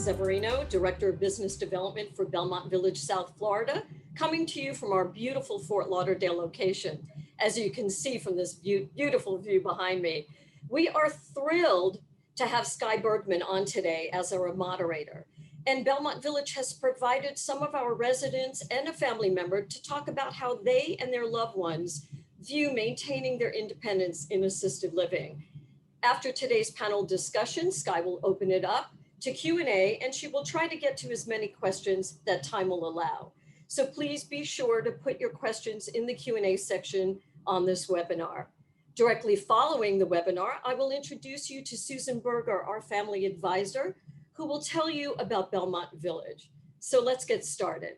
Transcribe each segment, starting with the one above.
Severino, Director of Business Development for Belmont Village, South Florida, coming to you from our beautiful Fort Lauderdale location. As you can see from this beautiful view behind me, we are thrilled to have Skye Bergman on today as our moderator. And Belmont Village has provided some of our residents and a family member to talk about how they and their loved ones view maintaining their independence in assisted living. After today's panel discussion, Skye will open it up to Q&A, and she will try to get to as many questions that time will allow. So please be sure to put your questions in the Q&A section on this webinar. Directly following the webinar, I will introduce you to Susan Berger, our family advisor, who will tell you about Belmont Village. So let's get started.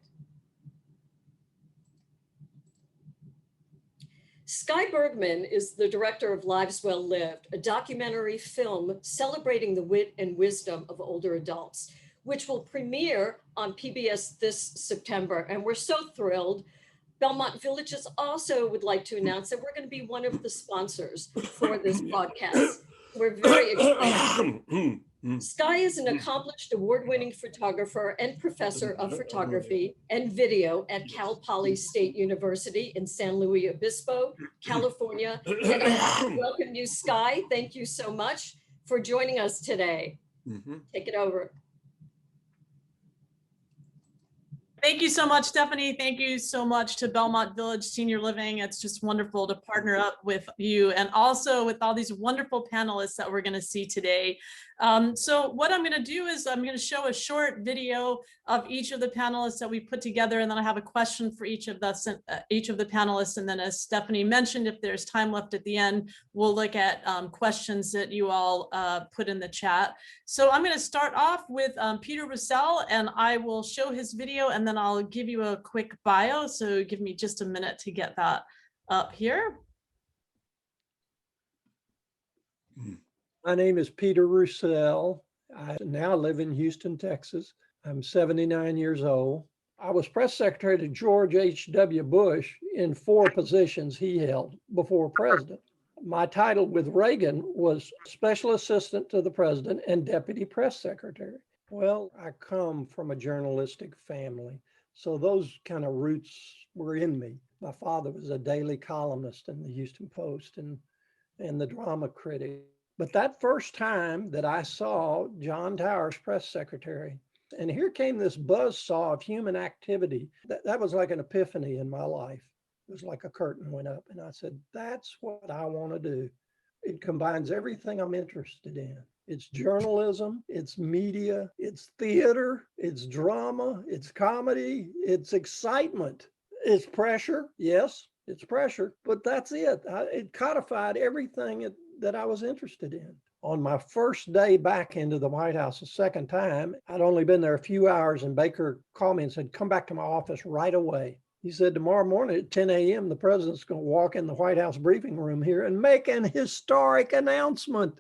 Skye Bergman is the director of Lives Well Lived, a documentary film celebrating the wit and wisdom of older adults, which will premiere on PBS this September. And we're so thrilled. Belmont Villages also would like to announce that we're going to be one of the sponsors for this broadcast. We're very excited. Skye is an accomplished award-winning photographer and professor of photography and video at Cal Poly State University in San Luis Obispo, California. And I welcome you, Skye. Thank you so much for joining us today. Take it over. Thank you so much, Stephanie. Thank you so much to Belmont Village Senior Living. It's just wonderful to partner up with you and also with all these wonderful panelists that we're going to see today. So what I'm going to do is I'm going to show a short video of each of the panelists that we put together, and then I have a question for each of the panelists. And then, as Stephanie mentioned, if there's time left at the end, we'll look at questions that you all put in the chat. So I'm going to start off with Peter Roussel, and I will show his video, and then I'll give you a quick bio. So give me just a minute to get that up here. My name is Peter Roussel. I now live in Houston, Texas. I'm 79 years old. I was press secretary to George H.W. Bush in 4 positions he held before president. My title with Reagan was special assistant to the president and deputy press secretary. Well, I come from a journalistic family, so those kind of roots were in me. My father was a daily columnist in the Houston Post and the drama critic. But that first time that I saw John Towers, press secretary, and here came this buzzsaw of human activity, that was like an epiphany in my life. It was like a curtain went up, and I said, that's what I want to do. It combines everything I'm interested in. It's journalism, it's media, it's theater, it's drama, it's comedy, it's excitement, it's pressure. Yes, it's pressure, but that's it. It codified everything that I was interested in. On my first day back into the White House the second time, I'd only been there a few hours, and Baker called me and said, come back to my office right away. He said, tomorrow morning at 10 a.m., the president's going to walk in the White House briefing room here and make an historic announcement.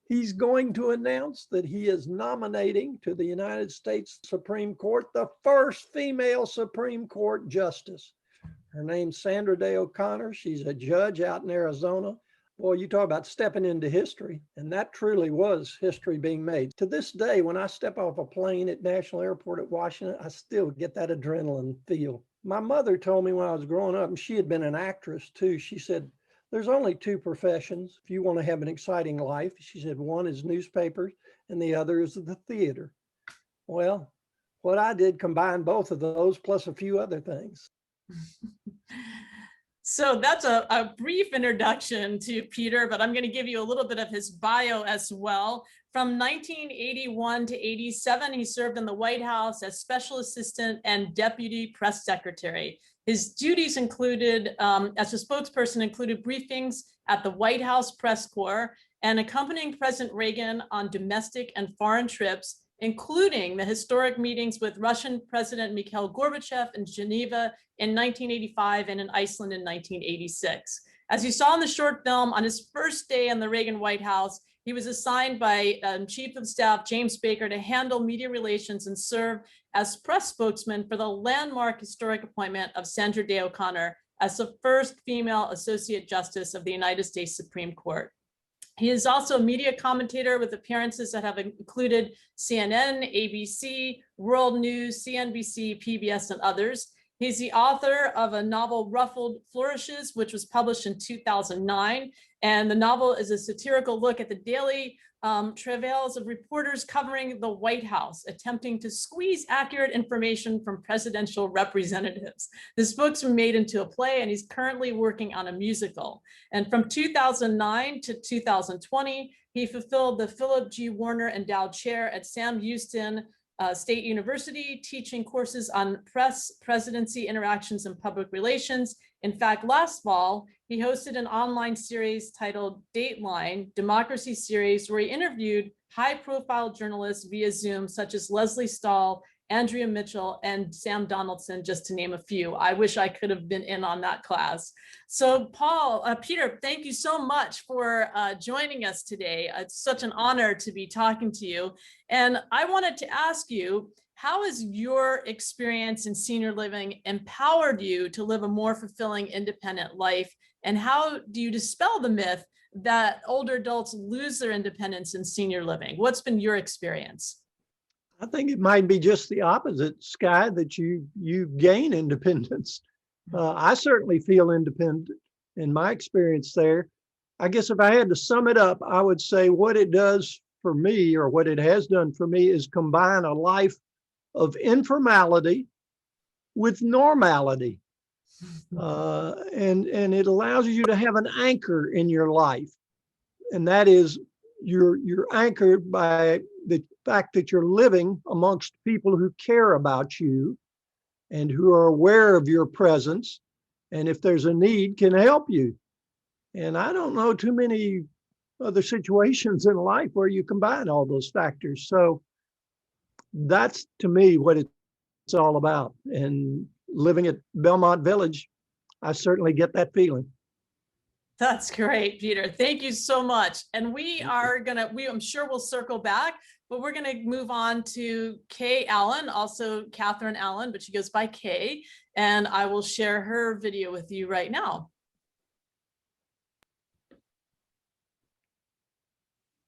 He's going to announce that he is nominating to the United States Supreme Court the first female Supreme Court justice. Her name's Sandra Day O'Connor. She's a judge out in Arizona. Boy, you talk about stepping into history, and that truly was history being made. To this day, when I step off a plane at National Airport at Washington, I still get that adrenaline feel. My mother told me when I was growing up, and she had been an actress too, she said, there's only 2 professions if you want to have an exciting life. She said, one is newspapers and the other is the theater. Well, what I did combined both of those plus a few other things. So that's a brief introduction to Peter, but I'm going to give you a little bit of his bio as well. From 1981 to 87, he served in the White House as special assistant and deputy press secretary. His duties included, as a spokesperson, included briefings at the White House press corps and accompanying President Reagan on domestic and foreign trips, including the historic meetings with Russian President Mikhail Gorbachev in Geneva in 1985 and in Iceland in 1986. As you saw in the short film, on his first day in the Reagan White House, he was assigned by Chief of Staff James Baker to handle media relations and serve as press spokesman for the landmark historic appointment of Sandra Day O'Connor as the first female Associate Justice of the United States Supreme Court. He is also a media commentator with appearances that have included CNN, ABC, World News, CNBC, PBS, and others. He's the author of a novel, Ruffled Flourishes, which was published in 2009. And the novel is a satirical look at the daily travails of reporters covering the White House, attempting to squeeze accurate information from presidential representatives. This book's been made into a play, and he's currently working on a musical. And from 2009 to 2020, he fulfilled the Philip G. Warner Endowed Chair at Sam Houston State University, teaching courses on press, presidency, interactions, and public relations. In fact, last fall, he hosted an online series titled Dateline, Democracy Series, where he interviewed high-profile journalists via Zoom, such as Leslie Stahl, Andrea Mitchell, and Sam Donaldson, just to name a few. I wish I could have been in on that class. So Peter, thank you so much for joining us today. It's such an honor to be talking to you. And I wanted to ask you, how has your experience in senior living empowered you to live a more fulfilling, independent life? And how do you dispel the myth that older adults lose their independence in senior living? What's been your experience? I think it might be just the opposite, Sky, that you gain independence. I certainly feel independent in my experience there. I guess if I had to sum it up, I would say what it does for me, or what it has done for me, is combine a life of informality with normality. And it allows you to have an anchor in your life. And that is, you're anchored by the fact that you're living amongst people who care about you and who are aware of your presence, and if there's a need, can help you. And I don't know too many other situations in life where you combine all those factors. So that's, to me, what it's all about. And living at Belmont Village, I certainly get that feeling. That's great, Peter. Thank you so much. And I'm sure we'll circle back, but we're gonna move on to Kay Allen, also Catherine Allen, but she goes by Kay, and I will share her video with you right now.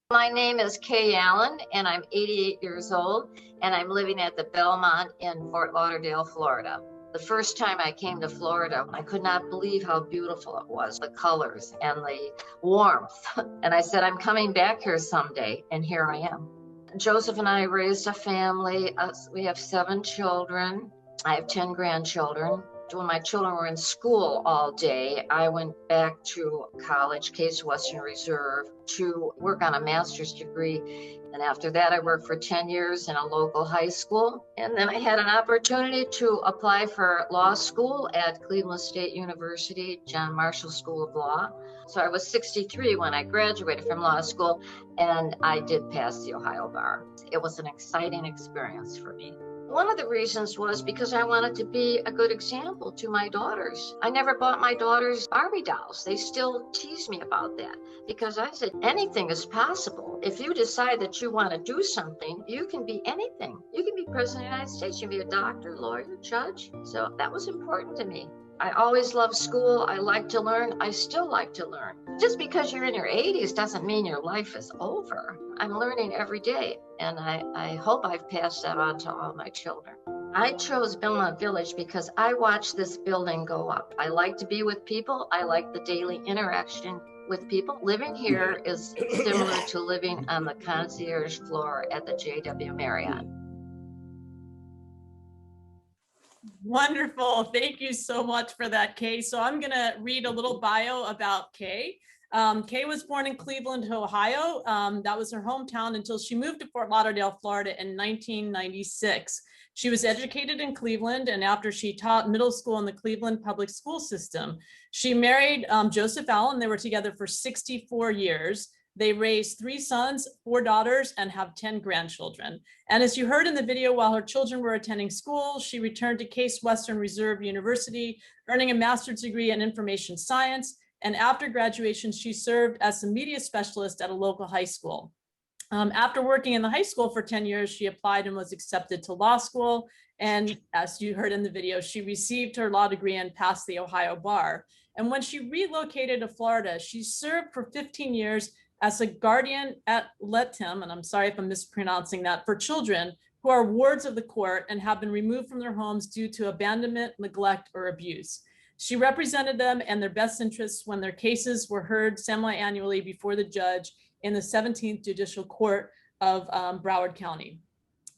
My name is Kay Allen, and I'm 88 years old, and I'm living at the Belmont in Fort Lauderdale, Florida. The first time I came to Florida, I could not believe how beautiful it was, the colors and the warmth. And I said, I'm coming back here someday, and here I am. Joseph and I raised a family. We have 7 children. I have 10 grandchildren. When my children were in school all day, I went back to college, Case Western Reserve, to work on a master's degree. And after that, I worked for 10 years in a local high school. And then I had an opportunity to apply for law school at Cleveland State University, John Marshall School of Law. So I was 63 when I graduated from law school, and I did pass the Ohio bar. It was an exciting experience for me. One of the reasons was because I wanted to be a good example to my daughters. I never bought my daughters Barbie dolls. They still tease me about that, because I said anything is possible. If you decide that you want to do something, you can be anything. You can be president of the United States. You can be a doctor, lawyer, judge. So that was important to me. I always loved school. I like to learn. I still like to learn. Just because you're in your 80s doesn't mean your life is over. I'm learning every day, and I hope I've passed that on to all my children. I chose Belmont Village because I watched this building go up. I like to be with people. I like the daily interaction with people. Living here is similar to living on the concierge floor at the JW Marriott. Wonderful. Thank you so much for that, Kay. So I'm going to read a little bio about Kay. Kay was born in Cleveland, Ohio. That was her hometown until she moved to Fort Lauderdale, Florida in 1996. She was educated in Cleveland, and after she taught middle school in the Cleveland public school system, she married Joseph Allen. They were together for 64 years. They raised 3 sons, 4 daughters, and have 10 grandchildren. And as you heard in the video, while her children were attending school, she returned to Case Western Reserve University, earning a master's degree in information science. And after graduation, she served as a media specialist at a local high school. After working in the high school for 10 years, she applied and was accepted to law school. And as you heard in the video, she received her law degree and passed the Ohio bar. And when she relocated to Florida, she served for 15 years as a guardian ad litem, and I'm sorry if I'm mispronouncing that, for children who are wards of the court and have been removed from their homes due to abandonment, neglect, or abuse. She represented them and their best interests when their cases were heard semi-annually before the judge in the 17th Judicial Court of Broward County.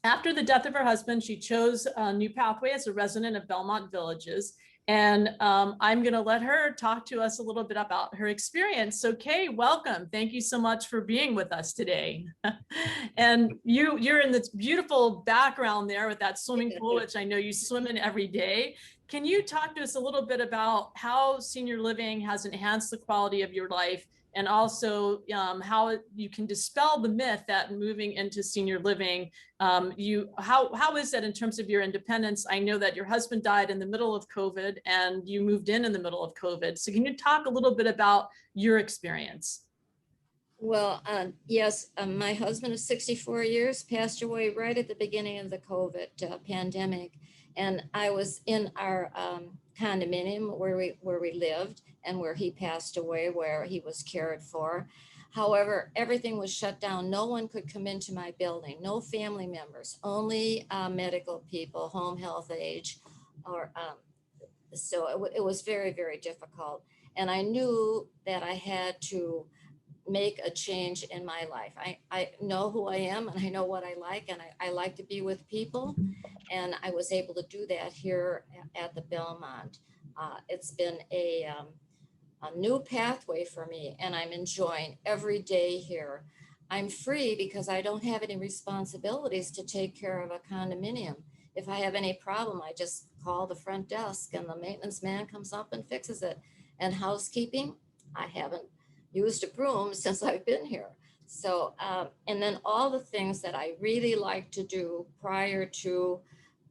After the death of her husband, she chose a new pathway as a resident of Belmont Villages. And I'm going to let her talk to us a little bit about her experience. So Kay, welcome. Thank you so much for being with us today. And you're in this beautiful background there with that swimming pool, which I know you swim in every day. Can you talk to us a little bit about how senior living has enhanced the quality of your life, and also how you can dispel the myth that moving into senior living, how is that in terms of your independence? I know that your husband died in the middle of COVID and you moved in the middle of COVID. So can you talk a little bit about your experience? Well, yes, my husband of 64 years passed away right at the beginning of the COVID pandemic. And I was in our condominium where we lived and where he passed away, where he was cared for. However, everything was shut down. No one could come into my building, no family members, only medical people, home health age, or so it was very, very difficult. And I knew that I had to make a change in my life. I know who I am and I know what I like, and I like to be with people. And I was able to do that here at the Belmont. It's been a new pathway for me, and I'm enjoying every day here. I'm free because I don't have any responsibilities to take care of a condominium. If I have any problem, I just call the front desk and the maintenance man comes up and fixes it. And housekeeping, I haven't used a broom since I've been here. So, and then all the things that I really like to do prior to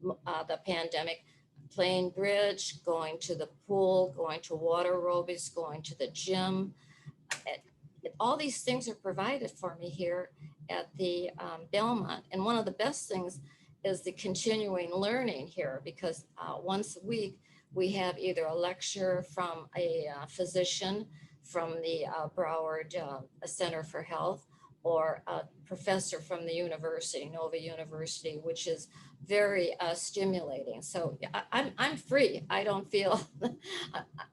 the pandemic, playing bridge, going to the pool, going to water aerobics, going to the gym. All these things are provided for me here at the Belmont. And one of the best things is the continuing learning here, because once a week we have either a lecture from a physician from the Broward Center for Health, or a professor from the university, Nova University, which is very stimulating. So I'm free. I don't feel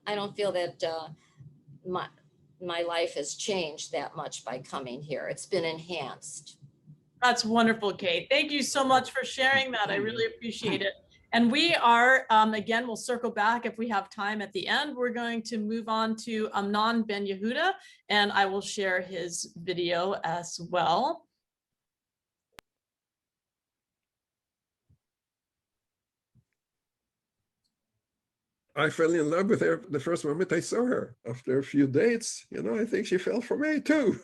that my life has changed that much by coming here. It's been enhanced. That's wonderful, Kate. Thank you so much for sharing that. I really appreciate it. And we are, again, we'll circle back if we have time at the end. We're going to move on to Amnon Ben Yehuda, and I will share his video as well. I fell in love with her the first moment I saw her. After a few dates, I think she fell for me too.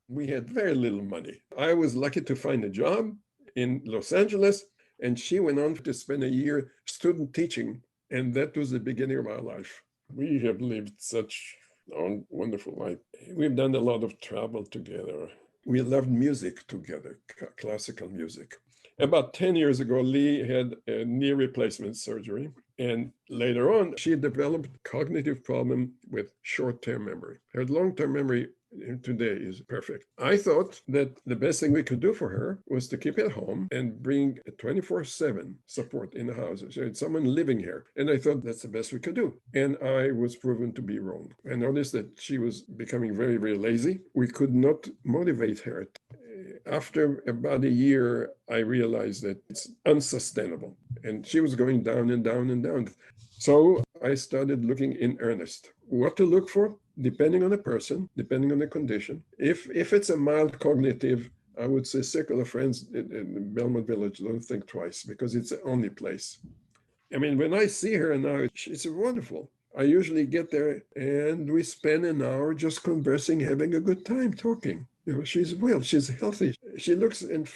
We had very little money. I was lucky to find a job in Los Angeles, and she went on to spend a year student teaching. And that was the beginning of our life. We have lived such a wonderful life. We've done a lot of travel together. We loved music together, classical music. About 10 years ago, Lee had a knee replacement surgery. And later on, she developed cognitive problem with short-term memory. Her long-term memory today is perfect. I thought that the best thing we could do for her was to keep it home and bring a 24/7 support in the house. So it's someone living here. And I thought that's the best we could do. And I was proven to be wrong. I noticed that she was becoming very, very lazy. We could not motivate her. After about a year, I realized that it's unsustainable. And she was going down and down and down. So I started looking in earnest. What to look for? Depending on the person, depending on the condition. If it's a mild cognitive, I would say circle of friends in Belmont Village, don't think twice, because it's the only place. I mean, when I see her now, she's wonderful. I usually get there and we spend an hour just conversing, having a good time, talking. She's well, she's healthy. She looks and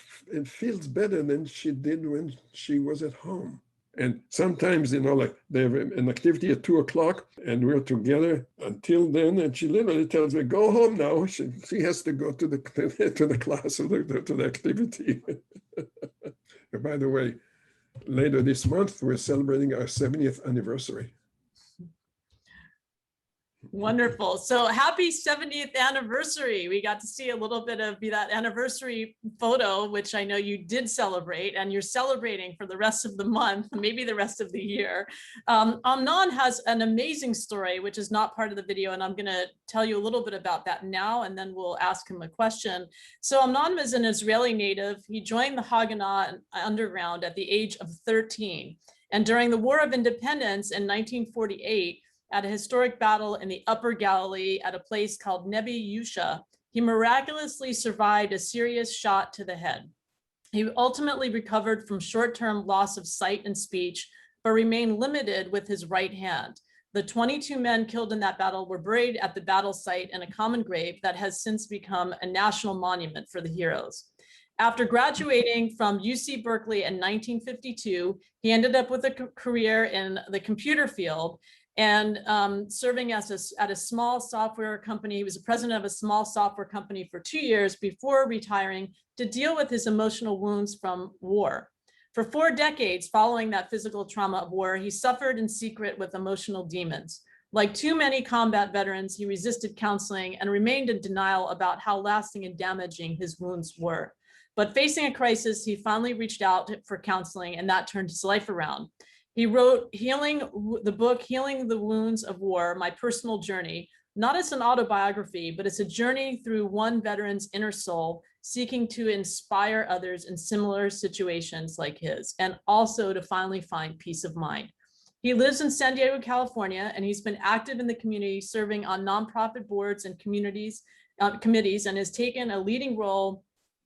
feels better than she did when she was at home. And sometimes, like they have an activity at 2:00 and we're together until then. And she literally tells me, go home now. She has to go to the class or to the activity. And by the way, later this month, we're celebrating our 70th anniversary. Wonderful. So happy 70th anniversary. We got to see a little bit of that anniversary photo, which I know you did celebrate, and you're celebrating for the rest of the month, maybe the rest of the year. Amnon has an amazing story, which is not part of the video, and I'm going to tell you a little bit about that now, and then we'll ask him a question. So Amnon is an Israeli native. He joined the Haganah underground at the age of 13. And during the War of Independence in 1948, at a historic battle in the Upper Galilee at a place called Nebi Yusha, he miraculously survived a serious shot to the head. He ultimately recovered from short-term loss of sight and speech, but remained limited with his right hand. The 22 men killed in that battle were buried at the battle site in a common grave that has since become a national monument for the heroes. After graduating from UC Berkeley in 1952, he ended up with a career in the computer field and serving at a small software company. He was the president of a small software company for 2 years before retiring to deal with his emotional wounds from war. For 4 decades following that physical trauma of war, he suffered in secret with emotional demons. Like too many combat veterans, he resisted counseling and remained in denial about how lasting and damaging his wounds were. But facing a crisis, he finally reached out for counseling, and that turned his life around. He wrote the book, Healing the Wounds of War, My Personal Journey, not as an autobiography, but as a journey through one veteran's inner soul, seeking to inspire others in similar situations like his, and also to finally find peace of mind. He lives in San Diego, California, and he's been active in the community, serving on nonprofit boards and committees, and has taken a leading role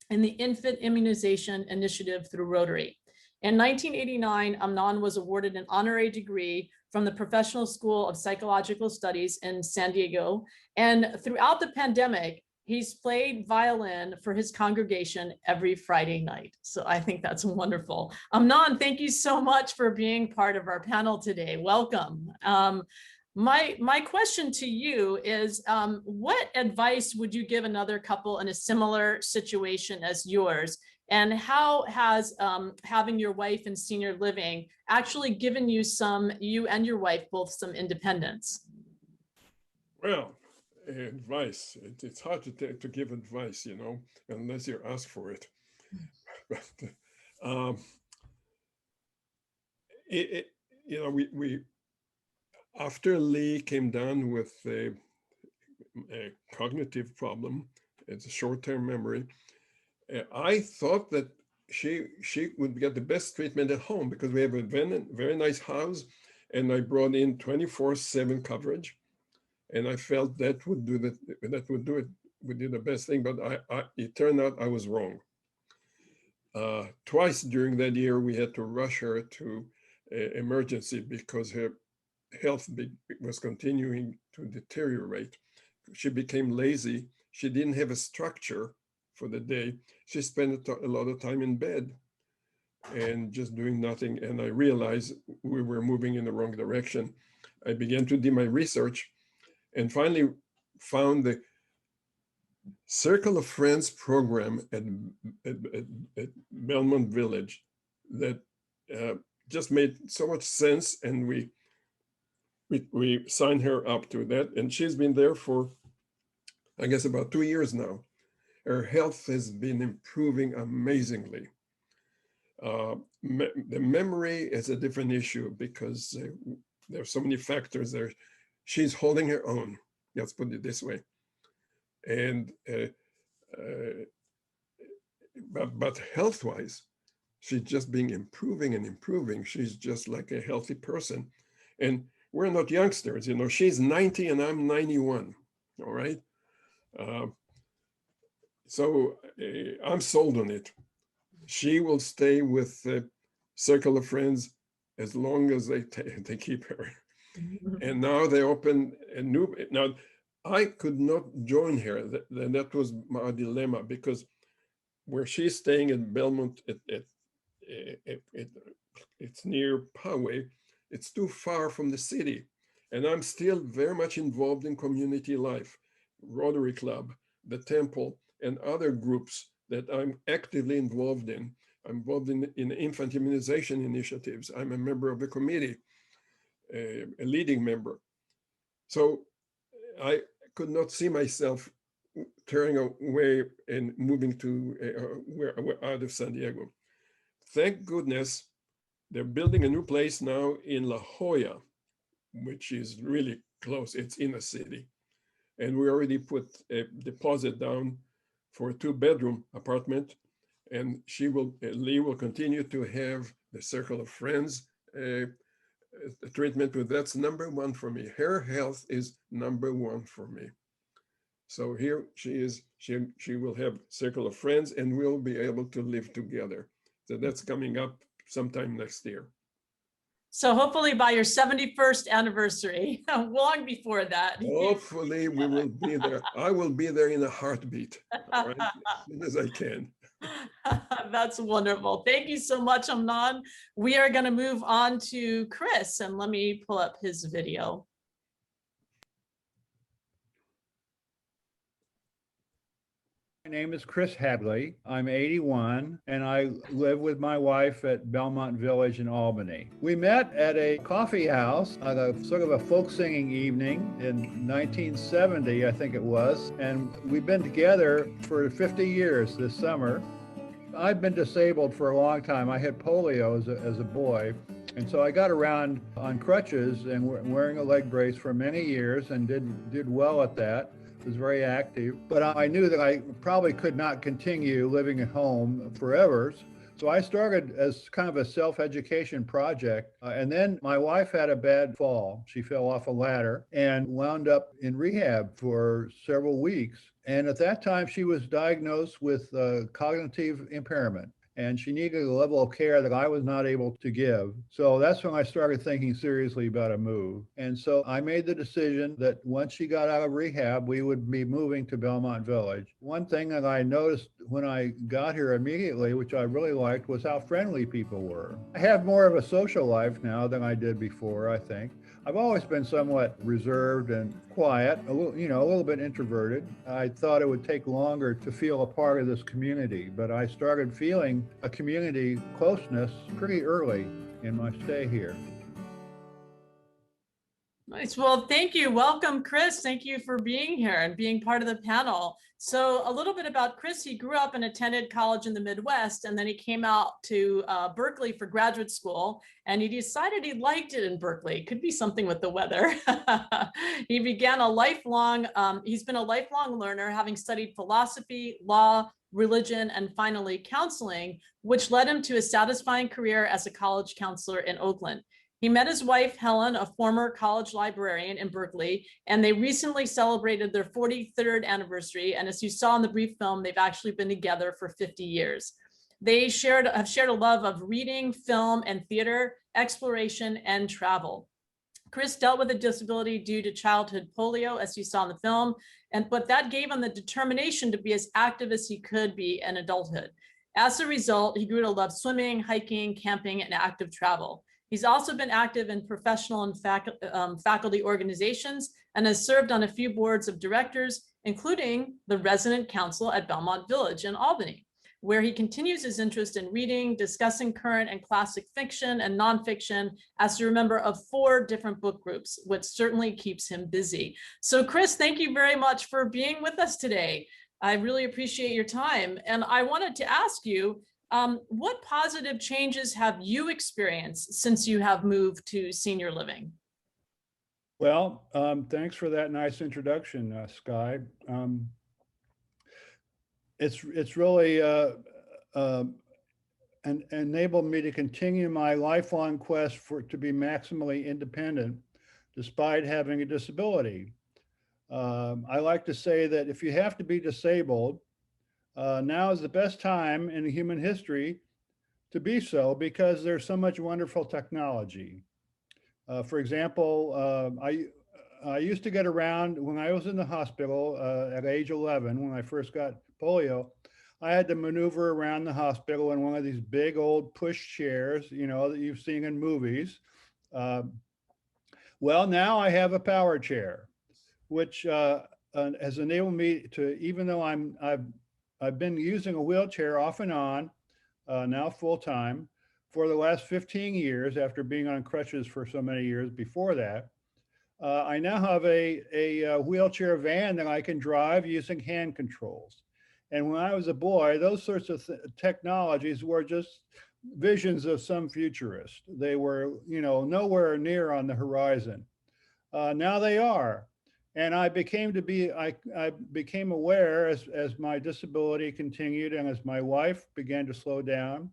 in the infant immunization initiative through Rotary. In 1989, Amnon was awarded an honorary degree from the Professional School of Psychological Studies in San Diego. And throughout the pandemic, he's played violin for his congregation every Friday night. So I think that's wonderful. Amnon, thank you so much for being part of our panel today. Welcome. My question to you is, what advice would you give another couple in a similar situation as yours? And how has having your wife in senior living actually given you and your wife both some independence? Well, advice, it's hard to give advice, unless you ask for it. But, we after Lee came down with a cognitive problem, it's a short-term memory, I thought that she would get the best treatment at home because we have a very nice house, and I brought in 24/7 coverage, and I felt that would do it. We did the best thing, but it turned out I was wrong. Twice during that year, we had to rush her to emergency because her health was continuing to deteriorate. She became lazy. She didn't have a structure for the day. She spent a lot of time in bed and just doing nothing. And I realized we were moving in the wrong direction. I began to do my research and finally found the Circle of Friends program at Belmont Village that just made so much sense. And we signed her up to that. And she's been there for, I guess, about 2 years now. Her health has been improving amazingly. The memory is a different issue because there are so many factors there. She's holding her own, let's put it this way. And but health-wise, she's just been improving and improving. She's just like a healthy person. And we're not youngsters, she's 90 and I'm 91, all right? So I'm sold on it. She will stay with the Circle of Friends as long as they keep her. And now they open a new, now I could not join her. That was my dilemma because where she's staying at Belmont, it's near Poway, it's too far from the city. And I'm still very much involved in community life, Rotary Club, the Temple, and other groups that I'm actively involved in. I'm involved in infant immunization initiatives. I'm a member of the committee, a leading member. So I could not see myself turning away and moving to out of San Diego. Thank goodness they're building a new place now in La Jolla, which is really close. It's in the city. And we already put a deposit down for a 2-bedroom apartment. And Lee will continue to have the Circle of Friends treatment, but that's #1 for me. Her health is #1 for me. So here she is, she will have Circle of Friends and we'll be able to live together. So that's coming up sometime next year. So hopefully by your 71st anniversary, long before that. Hopefully we will be there. I will be there in a heartbeat, all right, as soon as I can. That's wonderful. Thank you so much, Amnon. We are going to move on to Chris, and let me pull up his video. My name is Chris Hadley. I'm 81 and I live with my wife at Belmont Village in Albany. We met at a coffee house at a sort of a folk singing evening in 1970, I think it was, and we've been together for 50 years this summer. I've been disabled for a long time. I had polio as a boy, and so I got around on crutches and wearing a leg brace for many years and did well at that. Was very active, but I knew that I probably could not continue living at home forever. So I started as kind of a self-education project. And then my wife had a bad fall. She fell off a ladder and wound up in rehab for several weeks. And at that time, she was diagnosed with cognitive impairment. And she needed a level of care that I was not able to give. So that's when I started thinking seriously about a move. And so I made the decision that once she got out of rehab, we would be moving to Belmont Village. One thing that I noticed when I got here immediately, which I really liked, was how friendly people were. I have more of a social life now than I did before, I think. I've always been somewhat reserved and quiet, a little bit introverted. I thought it would take longer to feel a part of this community, but I started feeling a community closeness pretty early in my stay here. Nice. Well, thank you. Welcome, Chris. Thank you for being here and being part of the panel. So a little bit about Chris. He grew up and attended college in the Midwest, and then he came out to Berkeley for graduate school, and he decided he liked it in Berkeley. Could be something with the weather. He began a lifelong, he's been a lifelong learner, having studied philosophy, law, religion, and finally counseling, which led him to a satisfying career as a college counselor in Oakland. He met his wife, Helen, a former college librarian in Berkeley, and they recently celebrated their 43rd anniversary. And as you saw in the brief film, they've actually been together for 50 years. They have shared a love of reading, film, and theater, exploration, and travel. Chris dealt with a disability due to childhood polio, as you saw in the film, but that gave him the determination to be as active as he could be in adulthood. As a result, he grew to love swimming, hiking, camping, and active travel. He's also been active in professional and faculty organizations and has served on a few boards of directors, including the resident council at Belmont Village in Albany, where he continues his interest in reading, discussing current and classic fiction and nonfiction as a member of 4 different book groups, which certainly keeps him busy. So Chris, thank you very much for being with us today. I really appreciate your time. And I wanted to ask you, what positive changes have you experienced since you have moved to senior living? Well, thanks for that nice introduction, Sky. It's really enabled me to continue my lifelong quest to be maximally independent, despite having a disability. I like to say that if you have to be disabled, now is the best time in human history to be so, because there's so much wonderful technology. For example, I used to get around when I was in the hospital at age 11, when I first got polio. I had to maneuver around the hospital in one of these big old push chairs, that you've seen in movies. Well, now I have a power chair, which has enabled me to, even though I've been using a wheelchair off and on, now full time, for the last 15 years after being on crutches for so many years before that. I now have a wheelchair van that I can drive using hand controls. And when I was a boy, those sorts of technologies were just visions of some futurist. They were, nowhere near on the horizon. Now they are. And I became aware as my disability continued and as my wife began to slow down,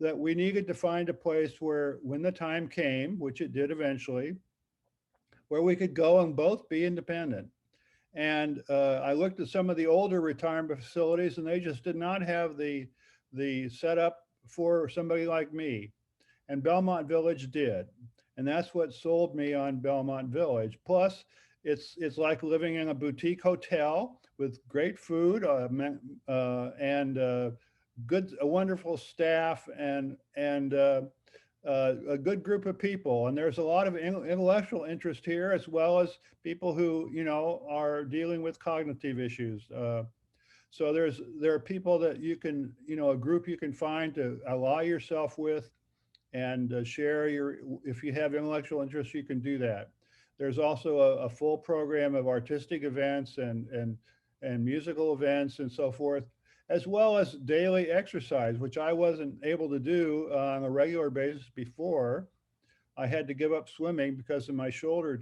that we needed to find a place where, when the time came, which it did eventually, where we could go and both be independent. And I looked at some of the older retirement facilities, and they just did not have the setup for somebody like me. And Belmont Village did. And that's what sold me on Belmont Village. Plus, it's like living in a boutique hotel with great food and a wonderful staff and a good group of people. And there's a lot of intellectual interest here, as well as people who, are dealing with cognitive issues. So there are people that you can, a group you can find to ally yourself with and share if you have intellectual interest, you can do that. There's also a full program of artistic events and musical events and so forth, as well as daily exercise, which I wasn't able to do on a regular basis before. I had to give up swimming because of my shoulder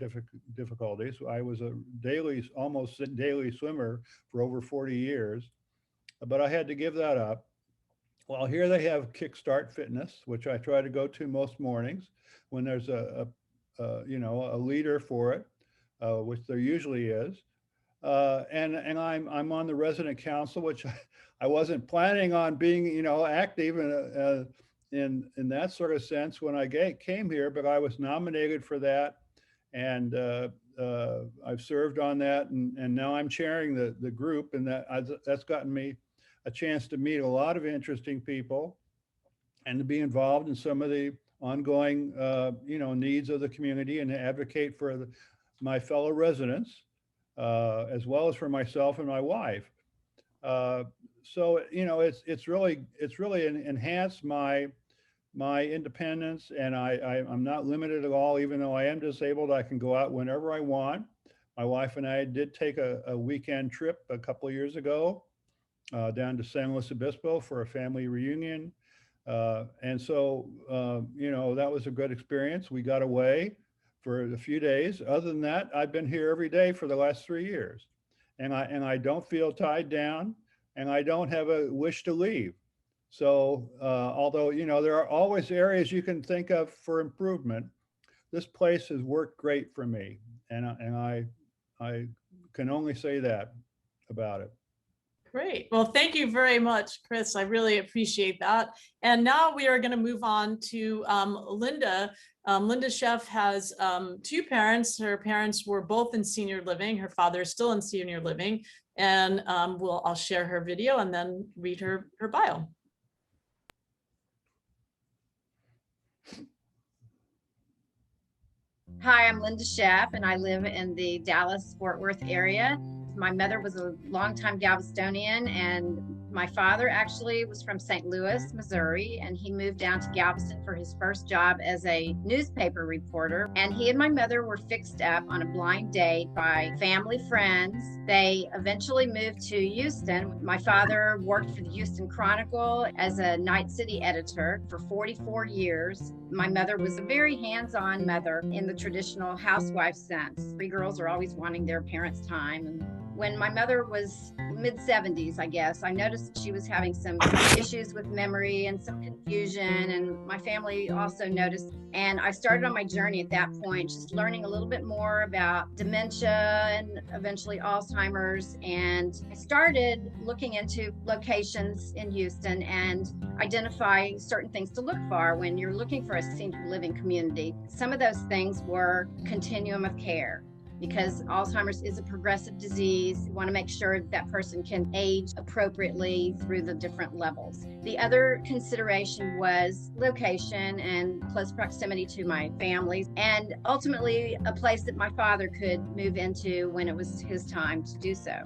difficulties. I was almost daily swimmer for over 40 years, but I had to give that up. Well, here they have Kickstart Fitness, which I try to go to most mornings when there's a leader for it, which there usually is. And I'm on the resident council, which I wasn't planning on being, active in that sort of sense when I came here, but I was nominated for that, and I've served on that, and now I'm chairing the group, and that's gotten me a chance to meet a lot of interesting people and to be involved in some of the ongoing, needs of the community and to advocate for my fellow residents, as well as for myself and my wife. So, it's really enhanced my independence, and I'm not limited at all. Even though I am disabled, I can go out whenever I want. My wife and I did take a weekend trip a couple of years ago down to San Luis Obispo for a family reunion. And so, that was a good experience. We got away for a few days. Other than that, I've been here every day for the last 3 years, and I don't feel tied down, and I don't have a wish to leave. So, although, there are always areas you can think of for improvement, this place has worked great for me, and I can only say that about it. Great. Well, thank you very much, Chris. I really appreciate that. And now we are going to move on to Linda. Linda Sheff has two parents. Her parents were both in senior living. Her father is still in senior living. And I'll share her video and then read her bio. Hi, I'm Linda Sheff, and I live in the Dallas-Fort Worth area. My mother was a longtime Galvestonian, and my father actually was from St. Louis, Missouri, and he moved down to Galveston for his first job as a newspaper reporter. And he and my mother were fixed up on a blind date by family friends. They eventually moved to Houston. My father worked for the Houston Chronicle as a night city editor for 44 years. My mother was a very hands-on mother in the traditional housewife sense. Three girls are always wanting their parents' time. And when my mother was mid-70s, I guess, I noticed that she was having some issues with memory and some confusion, and my family also noticed. And I started on my journey at that point, just learning a little bit more about dementia and eventually Alzheimer's. And I started looking into locations in Houston and identifying certain things to look for when you're looking for a senior living community. Some of those things were continuum of care, because Alzheimer's is a progressive disease. You want to make sure that person can age appropriately through the different levels. The other consideration was location and close proximity to my family, and ultimately a place that my father could move into when it was his time to do so.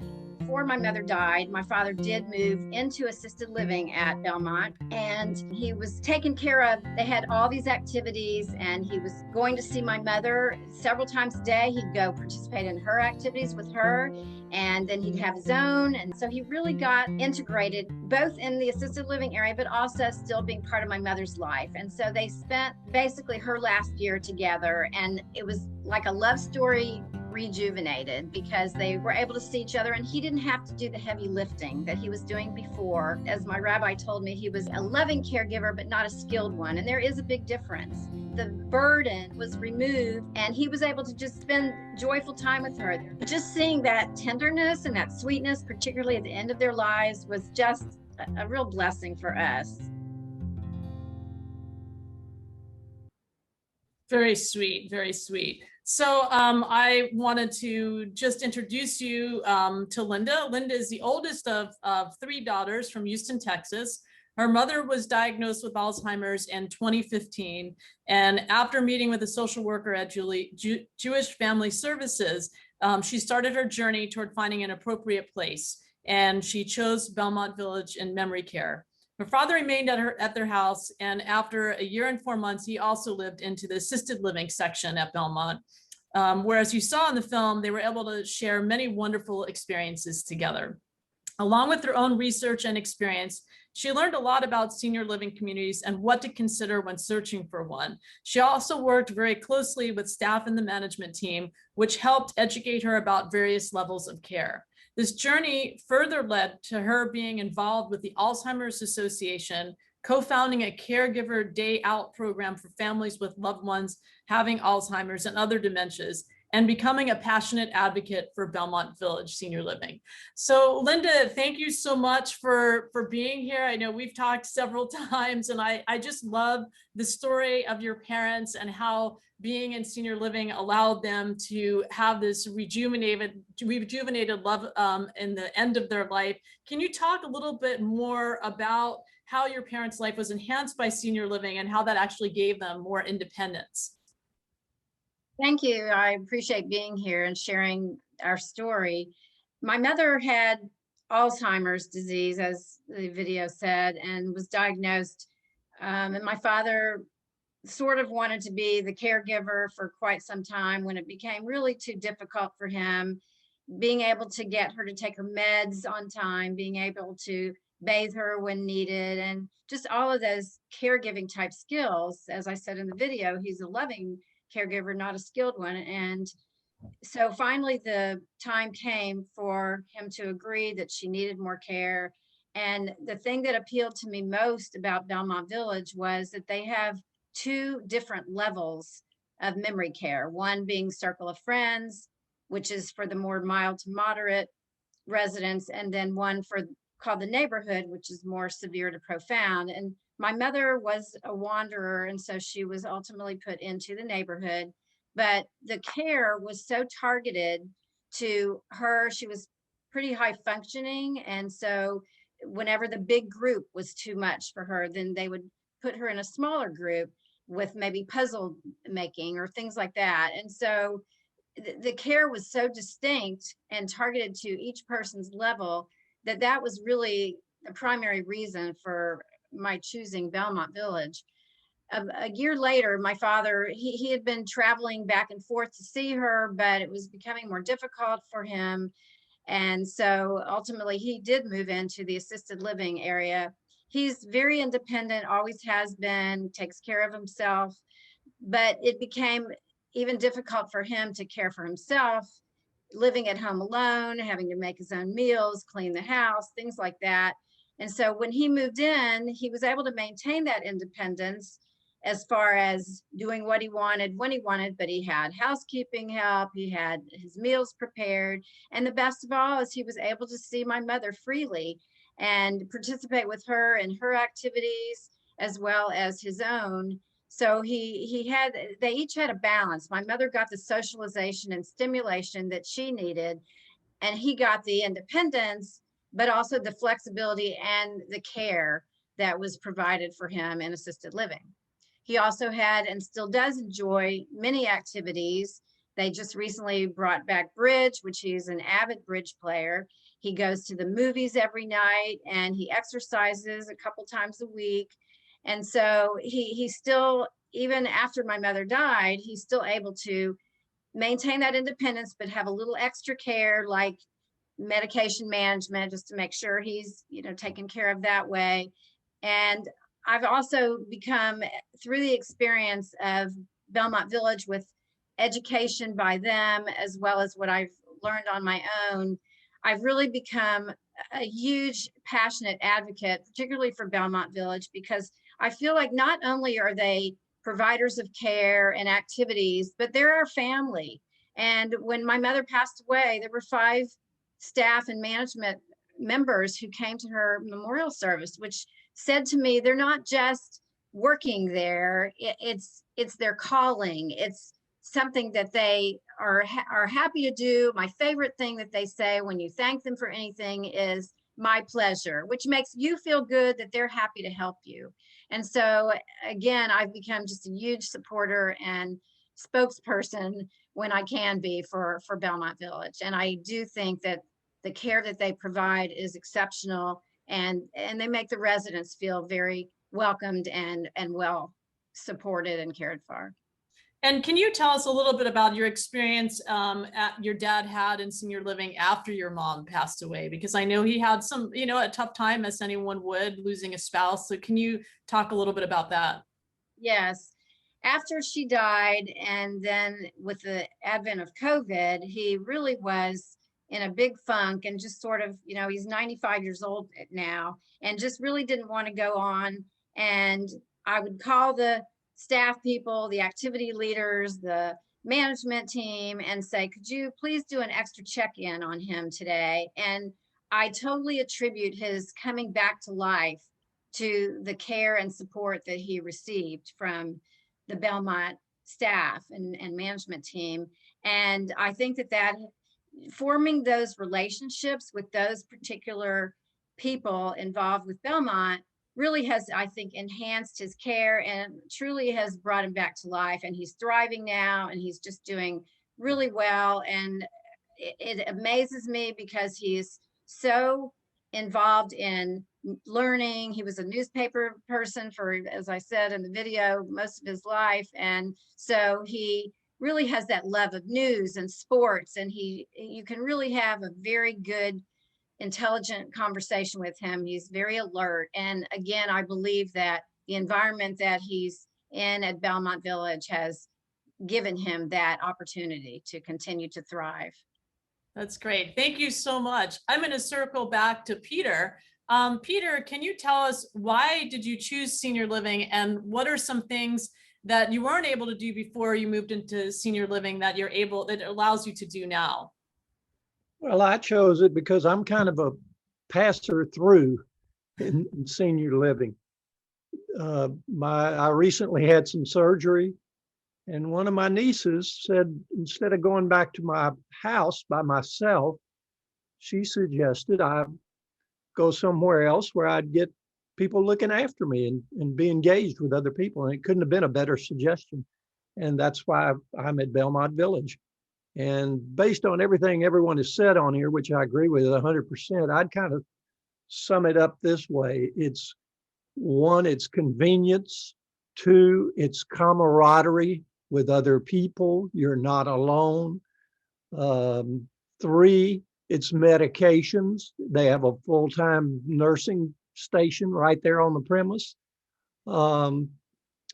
before my mother died, my father did move into assisted living at Belmont, and he was taken care of. They had all these activities, and he was going to see my mother several times a day. He'd go participate in her activities with her, and then he'd have his own. And so he really got integrated both in the assisted living area, but also still being part of my mother's life. And so they spent basically her last year together, and it was like a love story rejuvenated because they were able to see each other, and he didn't have to do the heavy lifting that he was doing before. As my rabbi told me, he was a loving caregiver, but not a skilled one. And there is a big difference. The burden was removed, and he was able to just spend joyful time with her. Just seeing that tenderness and that sweetness, particularly at the end of their lives, was just a real blessing for us. Very sweet, very sweet. So I wanted to just introduce you to Linda. Linda is the oldest of 3 daughters from Houston, Texas. Her mother was diagnosed with Alzheimer's in 2015. And after meeting with a social worker at Jewish Family Services, she started her journey toward finding an appropriate place. And she chose Belmont Village in memory care. Her father remained at their house, and after a year and 4 months, he also lived into the assisted living section at Belmont. Whereas you saw in the film, they were able to share many wonderful experiences together. Along with her own research and experience, she learned a lot about senior living communities and what to consider when searching for one. She also worked very closely with staff in the management team, which helped educate her about various levels of care. This journey further led to her being involved with the Alzheimer's Association, co-founding a caregiver day out program for families with loved ones having Alzheimer's and other dementias, and becoming a passionate advocate for Belmont Village Senior Living. So Linda, thank you so much for being here. I know we've talked several times, and I just love the story of your parents and how being in senior living allowed them to have this rejuvenated love in the end of their life. Can you talk a little bit more about how your parents' life was enhanced by senior living and how that actually gave them more independence? Thank you. I appreciate being here and sharing our story. My mother had Alzheimer's disease, as the video said, and was diagnosed. And my father sort of wanted to be the caregiver for quite some time when it became really too difficult for him, being able to get her to take her meds on time, being able to bathe her when needed, and just all of those caregiving type skills. As I said in the video, he's a loving caregiver, not a skilled one. And so finally the time came for him to agree that she needed more care. And the thing that appealed to me most about Belmont Village was that they have 2 different levels of memory care, one being Circle of Friends, which is for the more mild to moderate residents, and then one called the Neighborhood, which is more severe to profound. And my mother was a wanderer, and so she was ultimately put into the Neighborhood. But the care was so targeted to her. She was pretty high functioning, and so whenever the big group was too much for her, then they would put her in a smaller group with maybe puzzle making or things like that. And so the care was so distinct and targeted to each person's level that was really the primary reason for my choosing Belmont Village. A year later, my father, he had been traveling back and forth to see her, but it was becoming more difficult for him. And so ultimately he did move into the assisted living area. He's very independent, always has been, takes care of himself, but it became even difficult for him to care for himself, living at home alone, having to make his own meals, clean the house, things like that. And so when he moved in, he was able to maintain that independence as far as doing what he wanted when he wanted, but he had housekeeping help, he had his meals prepared. And the best of all is he was able to see my mother freely and participate with her in her activities as well as his own. So they each had a balance. My mother got the socialization and stimulation that she needed, and he got the independence, but also the flexibility and the care that was provided for him in assisted living. He also had and still does enjoy many activities. They just recently brought back bridge, which he's an avid bridge player. He goes to the movies every night and he exercises a couple times a week. And so he still, even after my mother died, he's still able to maintain that independence, but have a little extra care like medication management, just to make sure he's, taken care of that way. And I've also become, through the experience of Belmont Village with education by them, as well as what I've learned on my own, I've really become a huge passionate advocate, particularly for Belmont Village, because I feel like not only are they providers of care and activities, but they're our family. And when my mother passed away, there were 5 staff and management members who came to her memorial service, which said to me, they're not just working there, it's their calling. It's something that they are happy to do. My favorite thing that they say when you thank them for anything is my pleasure, which makes you feel good that they're happy to help you. And so again, I've become just a huge supporter and spokesperson when I can be for Belmont Village. And I do think that the care that they provide is exceptional, and they make the residents feel very welcomed and well supported and cared for. And can you tell us a little bit about your experience your dad had in senior living after your mom passed away? Because I know he had some, a tough time, as anyone would, losing a spouse. So can you talk a little bit about that? Yes. After she died, and then with the advent of COVID, he really was in a big funk and just sort of, he's 95 years old now and just really didn't want to go on. And I would call the staff people, the activity leaders, the management team, and say, could you please do an extra check-in on him today? And I totally attribute his coming back to life to the care and support that he received from the Belmont staff and management team. And I think that forming those relationships with those particular people involved with Belmont really has, I think, enhanced his care and truly has brought him back to life. And he's thriving now, and he's just doing really well. And it amazes me because he's so involved in learning. He was a newspaper person for, as I said in the video, most of his life. And so he really has that love of news and sports. And you can really have a very good, intelligent conversation with him. He's very alert. And again, I believe that the environment that he's in at Belmont Village has given him that opportunity to continue to thrive. That's great. Thank you so much. I'm going to circle back to Peter. Peter, can you tell us, why did you choose senior living, and what are some things that you weren't able to do before you moved into senior living that that allows you to do now? Well, I chose it because I'm kind of a passer through in senior living. I recently had some surgery, and one of my nieces said, instead of going back to my house by myself, she suggested I go somewhere else where I'd get people looking after me and be engaged with other people. And it couldn't have been a better suggestion. And that's why I'm at Belmont Village. And based on everything everyone has said on here, which I agree with 100%, I'd kind of sum it up this way. It's 1, it's convenience. 2, it's camaraderie with other people. You're not alone. 3, it's medications. They have a full-time nursing station right there on the premise. And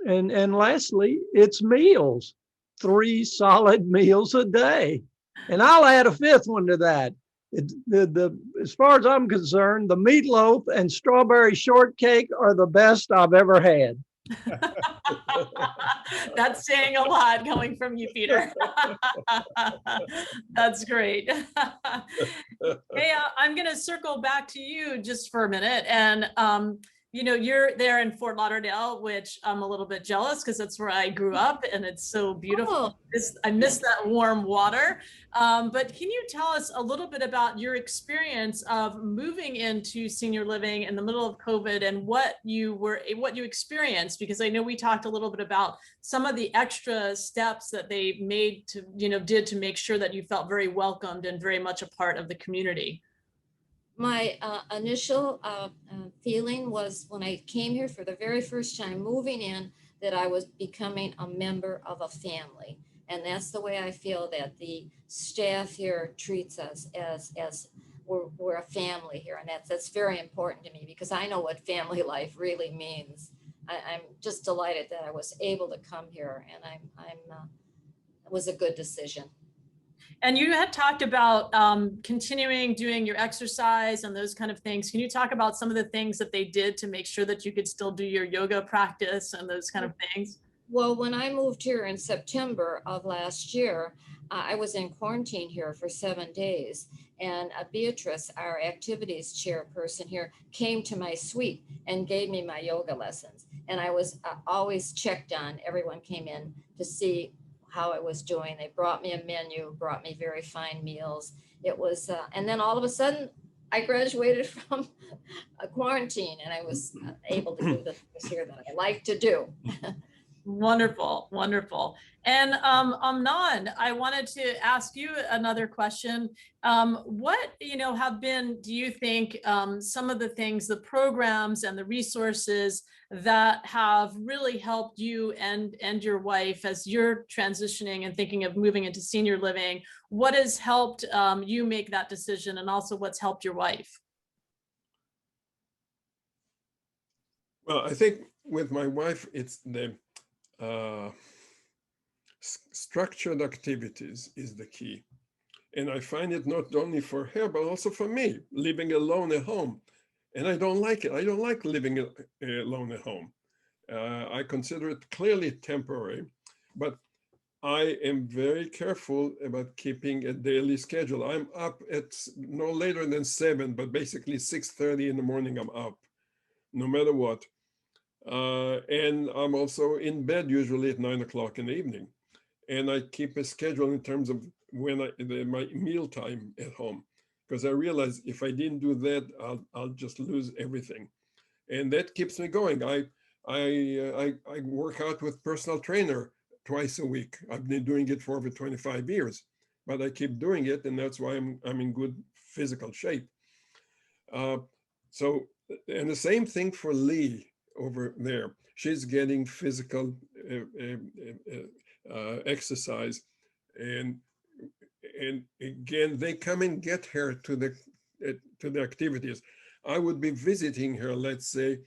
lastly, it's meals. 3 solid meals a day. And I'll add a 5th one to that. As far as I'm concerned, the meatloaf and strawberry shortcake are the best I've ever had. That's saying a lot coming from you, Peter. That's great. Hey, I'm going to circle back to you just for a minute. And you're there in Fort Lauderdale, which I'm a little bit jealous because that's where I grew up and it's so beautiful. Oh. I miss that warm water. But can you tell us a little bit about your experience of moving into senior living in the middle of COVID and what you experienced? Because I know we talked a little bit about some of the extra steps that they did to make sure that you felt very welcomed and very much a part of the community. My initial feeling was when I came here for the very first time, moving in, that I was becoming a member of a family. And that's the way I feel that the staff here treats us, as we're a family here. And that's very important to me because I know what family life really means. I'm just delighted that I was able to come here, and it was a good decision. And you had talked about continuing doing your exercise and those kind of things. Can you talk about some of the things that they did to make sure that you could still do your yoga practice and those kind of things? Well, when I moved here in September of last year, I was in quarantine here for 7 days. And Beatrice, our activities chairperson here, came to my suite and gave me my yoga lessons. And I was always checked on. Everyone came in to see how I was doing. They brought me a menu, brought me very fine meals. It was, and then all of a sudden I graduated from a quarantine and I was able to do the things here that I like to do. Wonderful, wonderful. And Amnon, I wanted to ask you another question. What, have been, do you think, some of the things, the programs and the resources that have really helped you and your wife as you're transitioning and thinking of moving into senior living? What has helped you make that decision, and also what's helped your wife? Well, I think with my wife, it's the structured activities is the key. And I find it not only for her, but also for me, living alone at home. And I don't like it. I don't like living alone at home. I consider it clearly temporary, but I am very careful about keeping a daily schedule. I'm up at no later than 7, but basically 6:30 in the morning I'm up, no matter what. And I'm also in bed usually at 9 o'clock in the evening. And I keep a schedule in terms of when my meal time at home, because I realize if I didn't do that, I'll just lose everything. And that keeps me going. I work out with personal trainer twice a week. I've been doing it for over 25 years, but I keep doing it, and that's why I'm in good physical shape. So, and the same thing for Lee over there. She's getting physical exercise, and again, they come and get her to the activities. I would be visiting her, let's say,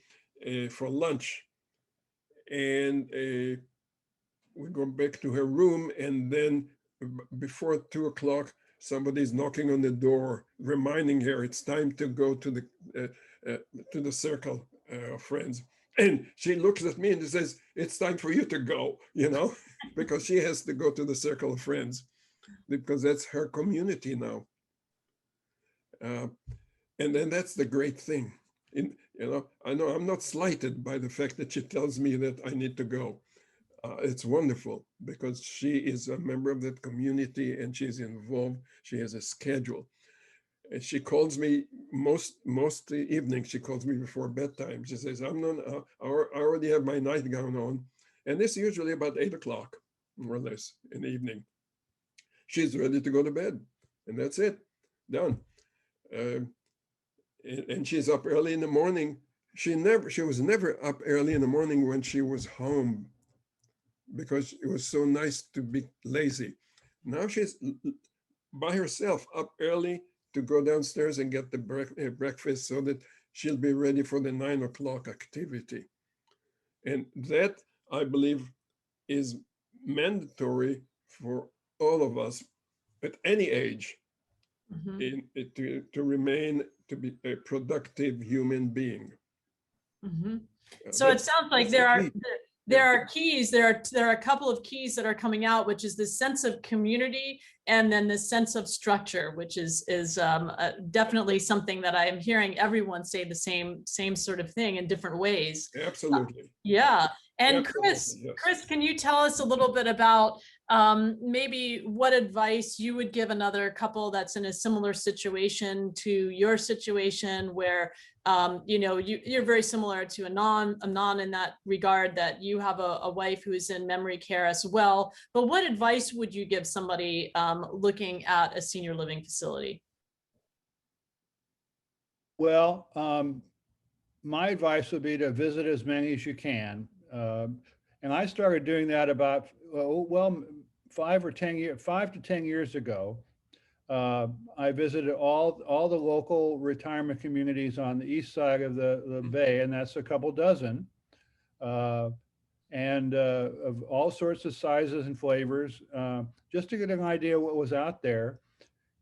for lunch, and we go back to her room, and then before 2 o'clock, somebody's knocking on the door, reminding her it's time to go to the circle of friends. And she looks at me and says, "It's time for you to go," because she has to go to the circle of friends, because that's her community now. And then that's the great thing. I know I'm not slighted by the fact that she tells me that I need to go. It's wonderful because she is a member of that community and she's involved. She has a schedule. And she calls me most evenings. She calls me before bedtime. She says, "I already have my nightgown on." And it's usually about 8 o'clock, more or less, in the evening. She's ready to go to bed, and that's it, done. And she's up early in the morning. She was never up early in the morning when she was home, because it was so nice to be lazy. Now she's by herself, up early to go downstairs and get the breakfast so that she'll be ready for the 9 o'clock activity. And that, I believe, is mandatory for all of us at any age, to remain to be a productive human being. So it sounds like there are there are keys, there are a couple of keys that are coming out, which is this sense of community and then this sense of structure, which is definitely something that I am hearing everyone say the same sort of thing in different ways. Absolutely. Yeah. And Absolutely, yes. Chris, can you tell us a little bit about maybe what advice you would give another couple that's in a similar situation to your situation, where you know, you're very similar to Anon in that regard, that you have a wife who is in memory care as well. But what advice would you give somebody looking at a senior living facility? Well, my advice would be to visit as many as you can. And I started doing that about, well, 5 to 10 years ago. I visited all the local retirement communities on the east side of the bay, and that's a couple dozen, and of all sorts of sizes and flavors, just to get an idea what was out there.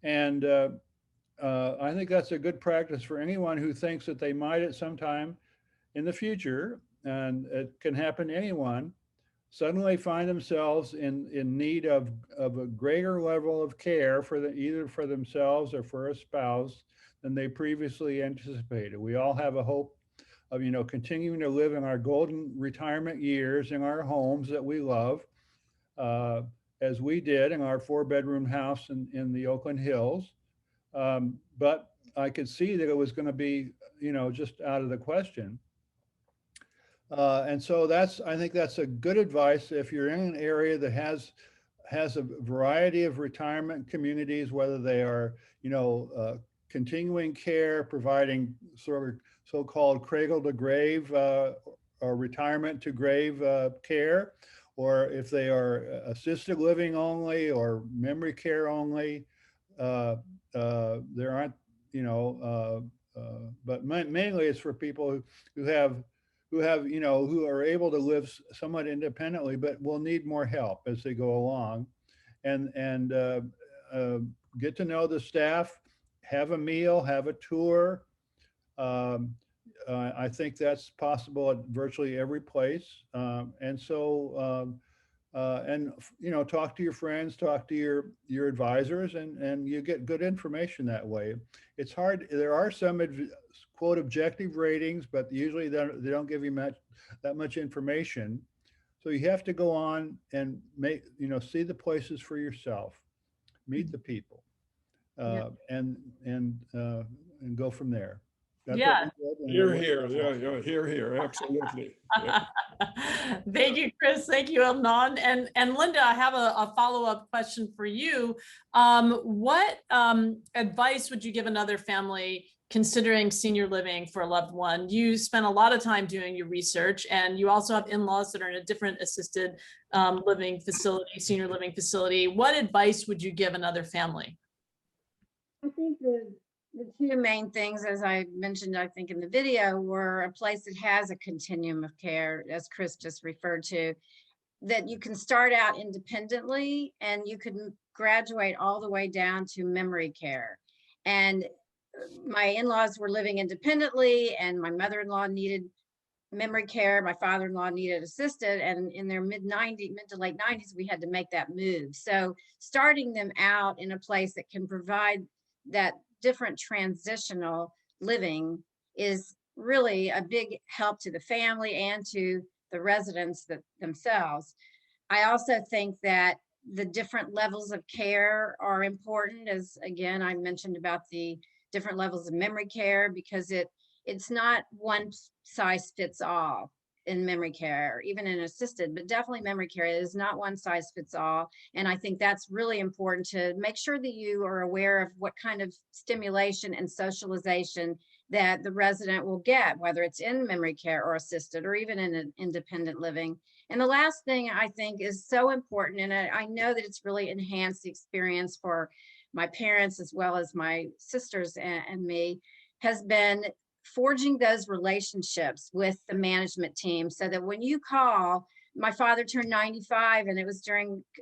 And I think that's a good practice for anyone who thinks that they might at some time in the future, and it can happen to anyone, suddenly find themselves in need of a greater level of care for either for themselves or for a spouse than they previously anticipated. We all have a hope of, you know, continuing to live in our golden retirement years in our homes that we love, as we did in our 4-bedroom house in the Oakland Hills. But I could see that it was going to be, you know, just out of the question. And so I think that's a good advice if you're in an area that has a variety of retirement communities, whether they are, you know, continuing care, providing sort of so-called cradle to grave or retirement to grave care, or if they are assisted living only or memory care only. There aren't, you know, but mainly it's for people who have, you know, who are able to live somewhat independently, but will need more help as they go along, and get to know the staff, have a meal, have a tour. I think that's possible at virtually every place. And so, and, you know, talk to your friends, talk to your advisors, and you get good information that way. It's hard. There are some quote objective ratings, but usually they don't give you that much information. So you have to go on and see the places for yourself, meet the people, and go from there. That's Yeah. Here, here, absolutely. Yeah. Thank you, Chris. Thank you, Anon. And Linda, I have a follow-up question for you. What advice would you give another family considering senior living for a loved one? You spent a lot of time doing your research, and you also have in-laws that are in a different assisted living facility, senior living facility. What advice would you give another family? I think the two main things, as I mentioned, I think in the video, were a place that has a continuum of care, as Chris just referred to, that you can start out independently and you can graduate all the way down to memory care. And my in-laws were living independently, and my mother-in-law needed memory care. My father-in-law needed assisted, and in their mid to late 90s, we had to make that move. So starting them out in a place that can provide that different transitional living is really a big help to the family and to the residents themselves. I also think that the different levels of care are important, as again, I mentioned about the different levels of memory care, because it's not one size fits all in memory care, even in assisted, but definitely memory care is not one size fits all. And I think that's really important to make sure that you are aware of what kind of stimulation and socialization that the resident will get, whether it's in memory care or assisted or even in an independent living. And the last thing I think is so important, and I know that it's really enhanced the experience for my parents as well as my sisters and me, has been forging those relationships with the management team, so that when you call, my father turned 95 and it was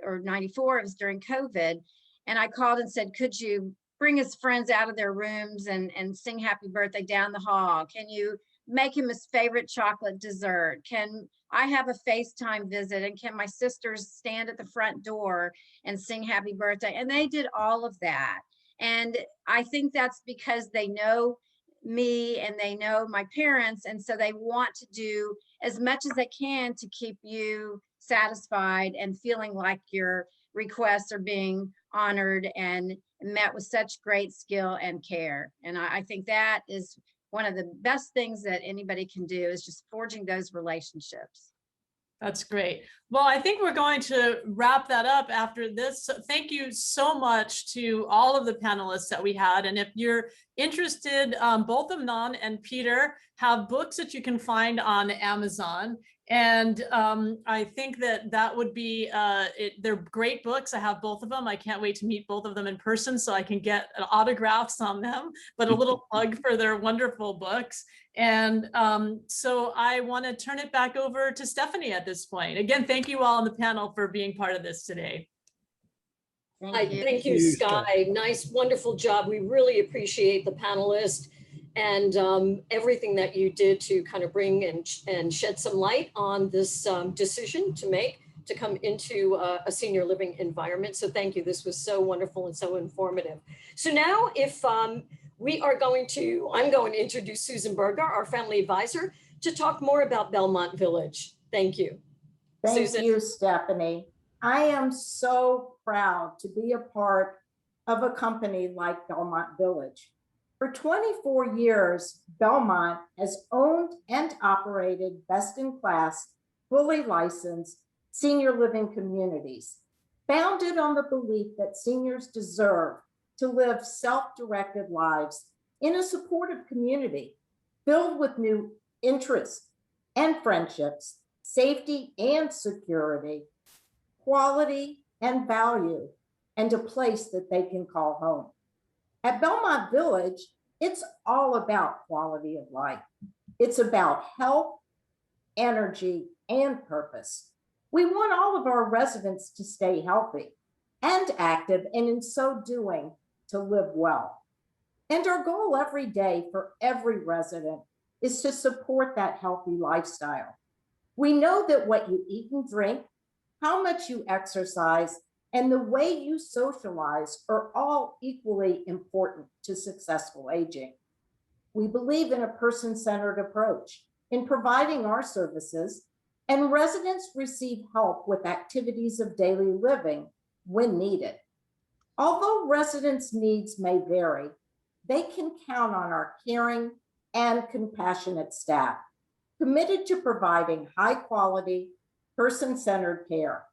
or 94, it was during COVID. And I called and said, could you bring his friends out of their rooms and sing happy birthday down the hall? Can you make him his favorite chocolate dessert? Can I have a FaceTime visit? And can my sisters stand at the front door and sing happy birthday? And they did all of that. And I think that's because they know me and they know my parents. And so they want to do as much as they can to keep you satisfied and feeling like your requests are being honored and met with such great skill and care. And I think that is one of the best things that anybody can do, is just forging those relationships. That's great. Well, I think we're going to wrap that up after this. So thank you so much to all of the panelists that we had. And if you're interested, both Amnon and Peter have books that you can find on Amazon. And I think that would be, they're great books. I have both of them. I can't wait to meet both of them in person so I can get autographs on them, but a little plug for their wonderful books. And so I want to turn it back over to Stephanie at this point. Again, thank you all on the panel for being part of this today. Thank you. Thank you, Sky. Nice, wonderful job. We really appreciate the panelists and everything that you did to kind of bring and shed some light on this decision to make to come into a senior living environment. So thank you. This was so wonderful and so informative. So now if I'm going to introduce Susan Berger, our family advisor, to talk more about Belmont Village. Thank you. Thank Susan. you, Stephanie. I am so proud to be a part of a company like Belmont Village. For 24 years, Belmont has owned and operated best-in-class, fully licensed senior living communities, founded on the belief that seniors deserve to live self-directed lives in a supportive community filled with new interests and friendships, safety and security, quality and value, and a place that they can call home. At Belmont Village, it's all about quality of life. It's about health, energy, and purpose. We want all of our residents to stay healthy and active, and in so doing, to live well. And our goal every day for every resident is to support that healthy lifestyle. We know that what you eat and drink, how much you exercise, and the way you socialize are all equally important to successful aging. We believe in a person-centered approach in providing our services, and residents receive help with activities of daily living when needed. Although residents' needs may vary, they can count on our caring and compassionate staff, committed to providing high-quality, person-centered care.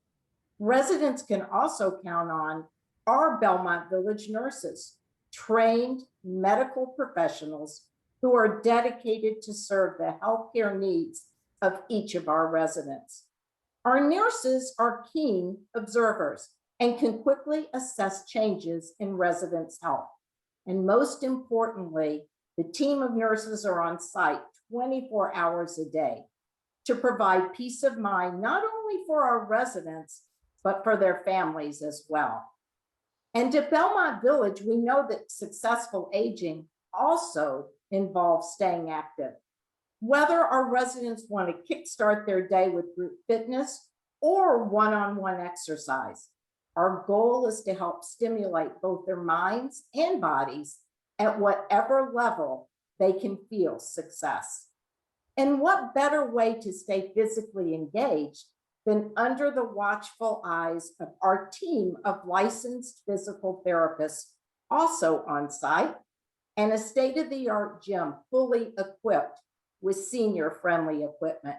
Residents can also count on our Belmont Village nurses, trained medical professionals who are dedicated to serve the healthcare needs of each of our residents. Our nurses are keen observers and can quickly assess changes in residents' health. And most importantly, the team of nurses are on site 24 hours a day to provide peace of mind, not only for our residents, but for their families as well. And at Belmont Village, we know that successful aging also involves staying active. Whether our residents want to kickstart their day with group fitness or one-on-one exercise, our goal is to help stimulate both their minds and bodies at whatever level they can feel success. And what better way to stay physically engaged than under the watchful eyes of our team of licensed physical therapists, also on site, and a state-of-the-art gym fully equipped with senior-friendly equipment.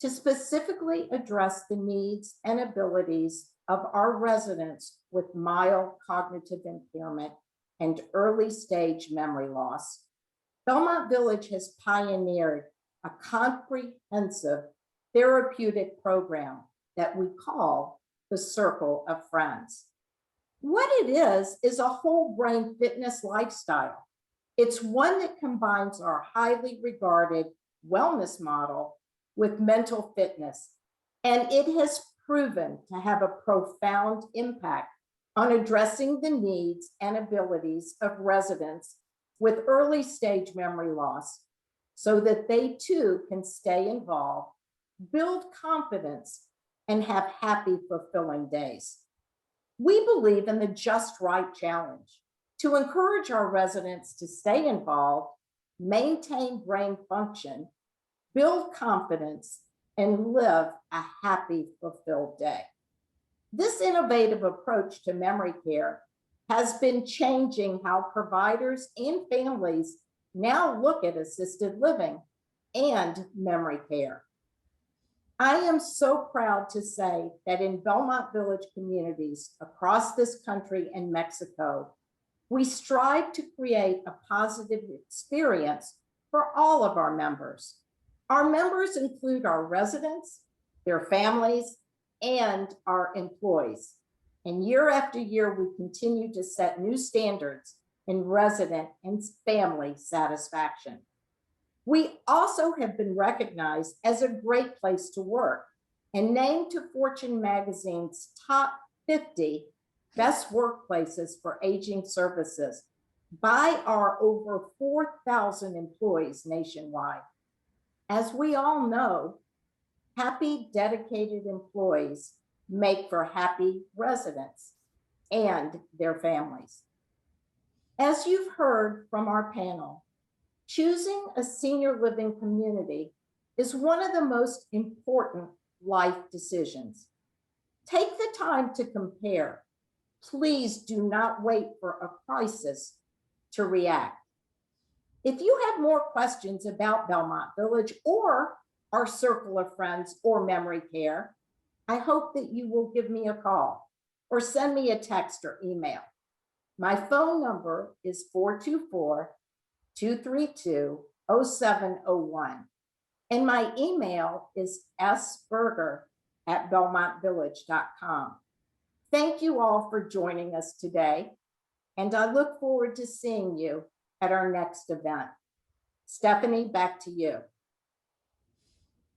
To specifically address the needs and abilities of our residents with mild cognitive impairment and early-stage memory loss, Belmont Village has pioneered a comprehensive therapeutic program that we call the Circle of Friends. What it is a whole brain fitness lifestyle. It's one that combines our highly regarded wellness model with mental fitness, and it has proven to have a profound impact on addressing the needs and abilities of residents with early stage memory loss, so that they too can stay involved, build confidence, and have happy, fulfilling days. We believe in the Just Right Challenge to encourage our residents to stay involved, maintain brain function, build confidence, and live a happy, fulfilled day. This innovative approach to memory care has been changing how providers and families now look at assisted living and memory care. I am so proud to say that in Belmont Village communities across this country and Mexico, we strive to create a positive experience for all of our members. Our members include our residents, their families, and our employees. And year after year, we continue to set new standards in resident and family satisfaction. We also have been recognized as a great place to work and named to Fortune magazine's top 50 best workplaces for aging services by our over 4,000 employees nationwide. As we all know, happy, dedicated employees make for happy residents and their families. As you've heard from our panel, choosing a senior living community is one of the most important life decisions. Take the time to compare. Please do not wait for a crisis to react. If you have more questions about Belmont Village or our circle of friends or memory care, I hope that you will give me a call or send me a text or email. My phone number is 424-232-0701. And my email is sberger@belmontvillage.com. Thank you all for joining us today, and I look forward to seeing you at our next event. Stephanie, back to you.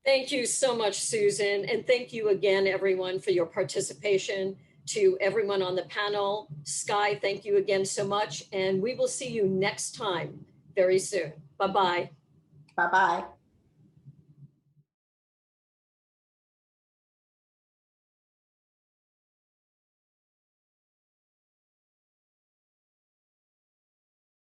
Thank you so much, Susan. And thank you again, everyone, for your participation. To everyone on the panel, Sky, thank you again so much. And we will see you next time very soon. Bye-bye. Bye-bye.